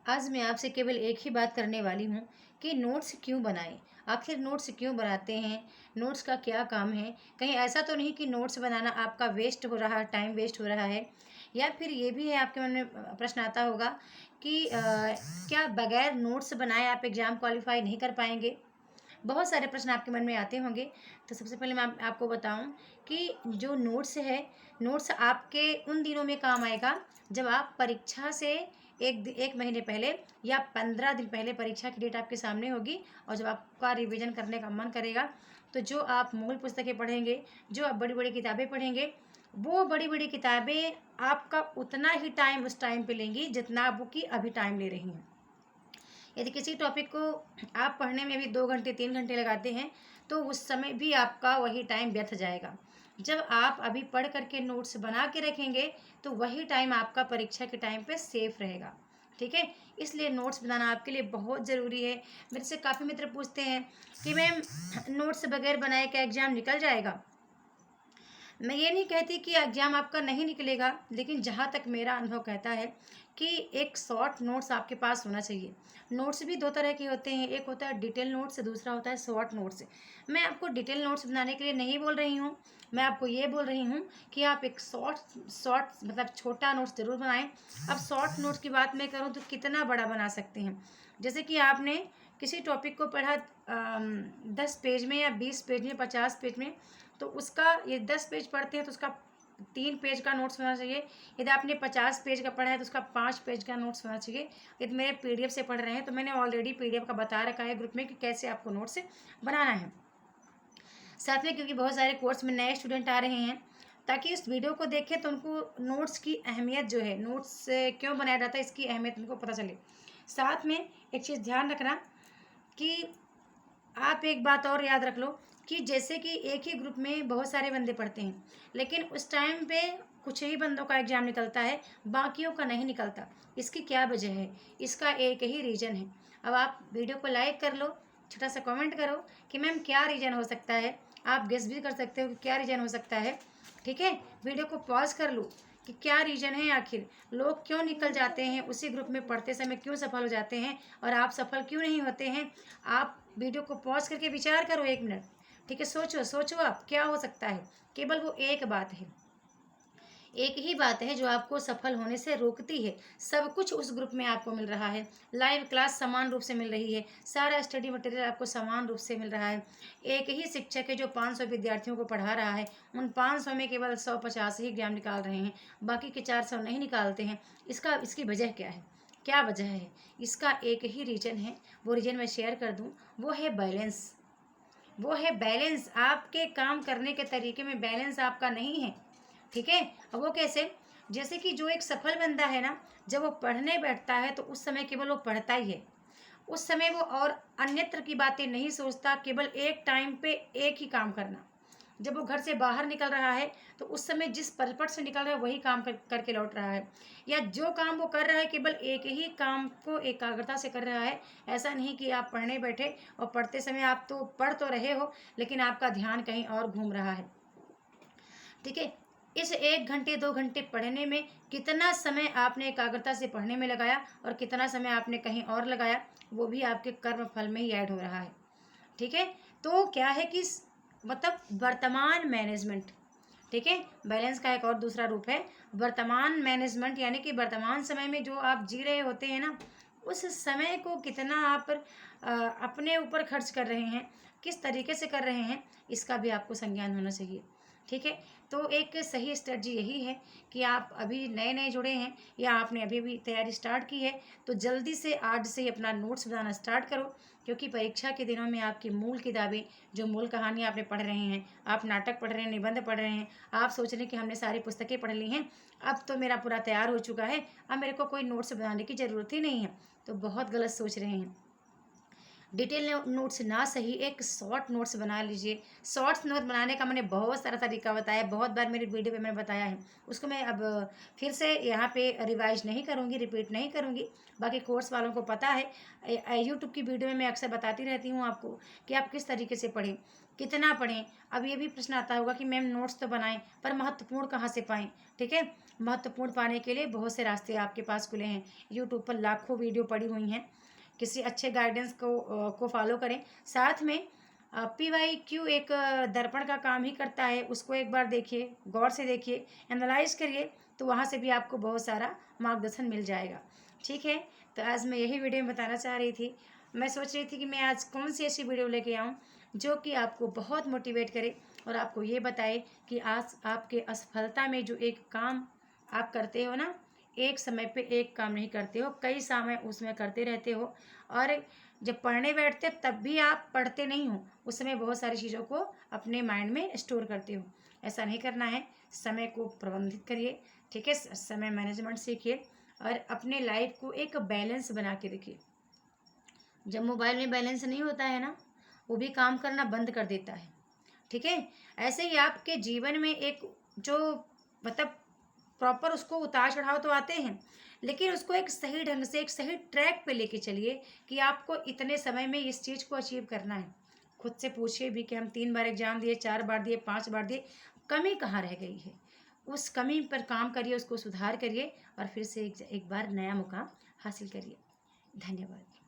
आज मैं आपसे केवल एक ही बात करने वाली हूँ कि नोट्स क्यों बनाएं। आखिर नोट्स क्यों बनाते हैं, नोट्स का क्या काम है। कहीं ऐसा तो नहीं कि नोट्स बनाना आपका वेस्ट हो रहा है, टाइम वेस्ट हो रहा है। या फिर ये भी है आपके मन में प्रश्न आता होगा कि क्या बगैर नोट्स बनाए आप एग्ज़ाम क्वालिफाई नहीं कर पाएंगे। बहुत सारे प्रश्न आपके मन में आते होंगे। तो सबसे पहले मैं आपको बताऊं कि जो नोट्स है, नोट्स आपके उन दिनों में काम आएगा जब आप परीक्षा से एक महीने पहले या 15 दिन पहले परीक्षा की डेट आपके सामने होगी और जब आपका रिवीजन करने का मन करेगा तो जो आप मूल पुस्तकें पढ़ेंगे, जो आप बड़ी बड़ी किताबें पढ़ेंगे, वो बड़ी बड़ी किताबें आपका उतना ही टाइम उस टाइम पे लेंगी जितना आप की अभी टाइम ले रही हैं। यदि किसी टॉपिक को आप पढ़ने में भी 2 घंटे 3 घंटे लगाते हैं तो उस समय भी आपका वही टाइम व्यर्थ जाएगा। जब आप अभी पढ़ करके नोट्स बना के रखेंगे तो वही टाइम आपका परीक्षा के टाइम पे सेफ रहेगा। ठीक है, इसलिए नोट्स बनाना आपके लिए बहुत ज़रूरी है। मेरे से काफ़ी मित्र पूछते हैं कि मैम नोट्स बगैर बनाए क्या एग्ज़ाम निकल जाएगा। मैं ये नहीं कहती कि एग्ज़ाम आपका नहीं निकलेगा, लेकिन जहाँ तक मेरा अनुभव कहता है कि एक शॉर्ट नोट्स आपके पास होना चाहिए। नोट्स भी दो तरह के होते हैं, एक होता है डिटेल नोट्स, दूसरा होता है शॉर्ट नोट्स। मैं आपको डिटेल नोट्स बनाने के लिए नहीं बोल रही हूँ, मैं आपको ये बोल रही हूँ कि आप एक शॉर्ट शॉर्ट मतलब छोटा नोट्स ज़रूर बनाएं। अब शॉर्ट नोट्स की बात मैं करूँ तो कितना बड़ा बना सकते हैं। जैसे कि आपने किसी टॉपिक को पढ़ा 10 पेज में या 20 पेज में 50 पेज में, तो उसका ये 10 पेज पढ़ते हैं तो उसका 3 पेज का नोट्स होना चाहिए। यदि आपने 50 पेज का पढ़ा है तो उसका 5 पेज का नोट्स होना चाहिए। यदि मेरे पीडीएफ से पढ़ रहे हैं तो मैंने ऑलरेडी पीडीएफ का बता रखा है ग्रुप में कि कैसे आपको नोट्स बनाना है। साथ में क्योंकि बहुत सारे कोर्स में नए स्टूडेंट आ रहे हैं, ताकि इस वीडियो को देखें तो उनको नोट्स की अहमियत जो है, नोट्स क्यों बनाया जाता है इसकी अहमियत उनको पता चले। साथ में एक चीज़ ध्यान रखना कि आप एक बात और याद रख लो कि जैसे कि एक ही ग्रुप में बहुत सारे बंदे पढ़ते हैं, लेकिन उस टाइम पे कुछ ही बंदों का एग्ज़ाम निकलता है, बाकियों का नहीं निकलता। इसकी क्या वजह है? इसका एक ही रीज़न है। अब आप वीडियो को लाइक कर लो, छोटा सा कमेंट करो कि मैम क्या रीज़न हो सकता है। आप गेस भी कर सकते हो कि क्या रीज़न हो सकता है। ठीक है, वीडियो को पॉज कर लो कि क्या रीज़न है, आखिर लोग क्यों निकल जाते हैं, उसी ग्रुप में पढ़ते समय क्यों सफल हो जाते हैं और आप सफल क्यों नहीं होते हैं। आप वीडियो को पॉज करके विचार करो 1 मिनट। ठीक है, सोचो सोचो आप क्या हो सकता है। केवल वो एक बात है, एक ही बात है जो आपको सफल होने से रोकती है। सब कुछ उस ग्रुप में आपको मिल रहा है, लाइव क्लास समान रूप से मिल रही है, सारा स्टडी मटेरियल आपको समान रूप से मिल रहा है। एक ही शिक्षक है जो 500 विद्यार्थियों को पढ़ा रहा है, उन 500 में केवल 150 ही एग्जाम निकाल रहे हैं, बाकी के 400 नहीं निकालते हैं। इसकी वजह क्या है, क्या वजह है? इसका एक ही रीज़न है, वो रीज़न मैं शेयर कर दूँ। वो है बैलेंस। वो है बैलेंस, आपके काम करने के तरीके में बैलेंस आपका नहीं है। ठीक है, अब वो कैसे? जैसे कि जो एक सफल बंदा है ना, जब वो पढ़ने बैठता है तो उस समय केवल वो पढ़ता ही है। उस समय वो और अन्यत्र की बातें नहीं सोचता, केवल एक टाइम पे एक ही काम करना। जब वो घर से बाहर निकल रहा है तो उस समय जिस परपट से निकल रहा है वही काम करके लौट रहा है, या जो काम वो कर रहा है केवल एक ही काम को एकाग्रता से कर रहा है। ऐसा नहीं कि आप पढ़ने बैठे और पढ़ते समय आप तो पढ़ तो रहे हो लेकिन आपका ध्यान कहीं और घूम रहा है। ठीक है, इस 1 घंटे 2 घंटे पढ़ने में कितना समय आपने एकाग्रता से पढ़ने में लगाया और कितना समय आपने कहीं और लगाया, वो भी आपके कर्म फल में ही ऐड हो रहा है। ठीक है, तो क्या है कि मतलब वर्तमान मैनेजमेंट। ठीक है, बैलेंस का एक और दूसरा रूप है वर्तमान मैनेजमेंट, यानी कि वर्तमान समय में जो आप जी रहे होते हैं ना, उस समय को कितना आप अपने ऊपर खर्च कर रहे हैं, किस तरीके से कर रहे हैं, इसका भी आपको संज्ञान होना चाहिए। ठीक है, तो एक सही स्ट्रेटजी यही है कि आप अभी नए नए जुड़े हैं या आपने अभी भी तैयारी स्टार्ट की है तो जल्दी से आज से ही अपना नोट्स बनाना स्टार्ट करो, क्योंकि परीक्षा के दिनों में आपकी मूल किताबें, जो मूल कहानियाँ आपने पढ़ रहे हैं, आप नाटक पढ़ रहे हैं, निबंध पढ़ रहे हैं, आप सोच रहे हैं कि हमने सारी पुस्तकें पढ़ ली हैं, अब तो मेरा पूरा तैयार हो चुका है, अब मेरे को कोई नोट्स बनाने की ज़रूरत ही नहीं है, तो बहुत गलत सोच रहे हैं। डिटेल नोट्स ना सही, एक शॉर्ट नोट्स बना लीजिए। शॉर्ट्स नोट बनाने का मैंने बहुत सारा तरीका बताया, बहुत बार मेरी वीडियो पे मैंने बताया है। उसको मैं अब फिर से यहाँ पे रिवाइज नहीं करूँगी, रिपीट नहीं करूँगी। बाकी कोर्स वालों को पता है, यूट्यूब की वीडियो में मैं अक्सर बताती रहती हूँ आपको कि आप किस तरीके से पढ़ें, कितना पढ़ें। अब ये भी प्रश्न आता होगा कि मैम नोट्स तो बनाएं पर महत्वपूर्ण कहाँ से पाएँ। ठीक है, महत्वपूर्ण पाने के लिए बहुत से रास्ते आपके पास खुले हैं। यूट्यूब पर लाखों वीडियो पड़ी हुई हैं। किसी अच्छे गाइडेंस को फॉलो करें। साथ में PYQ एक दर्पण का काम ही करता है, उसको एक बार देखिए, गौर से देखिए, एनालाइज करिए, तो वहाँ से भी आपको बहुत सारा मार्गदर्शन मिल जाएगा। ठीक है, तो आज मैं यही वीडियो में बताना चाह रही थी। मैं सोच रही थी कि मैं आज कौन सी ऐसी वीडियो लेके आऊँ जो कि आपको बहुत मोटिवेट करे और आपको ये बताए कि आज आपके असफलता में जो एक काम आप करते हो ना, एक समय पे एक काम नहीं करते हो, कई समय उसमें करते रहते हो। और जब पढ़ने बैठते तब भी आप पढ़ते नहीं हो, उस समय बहुत सारी चीज़ों को अपने माइंड में स्टोर करते हो। ऐसा नहीं करना है, समय को प्रबंधित करिए। ठीक है, समय मैनेजमेंट सीखिए और अपने लाइफ को एक बैलेंस बना के रखिए। जब मोबाइल में बैलेंस नहीं होता है ना, वो भी काम करना बंद कर देता है। ठीक है, ऐसे ही आपके जीवन में एक जो मतलब प्रॉपर उसको उतार चढ़ाव तो आते हैं, लेकिन उसको एक सही ढंग से एक सही ट्रैक पे लेके चलिए कि आपको इतने समय में इस चीज़ को अचीव करना है। खुद से पूछिए भी कि हम 3 बार एग्जाम दिए, 4 बार दिए, 5 बार दिए, कमी कहाँ रह गई है। उस कमी पर काम करिए, उसको सुधार करिए और फिर से एक बार नया मुकाम हासिल करिए। धन्यवाद।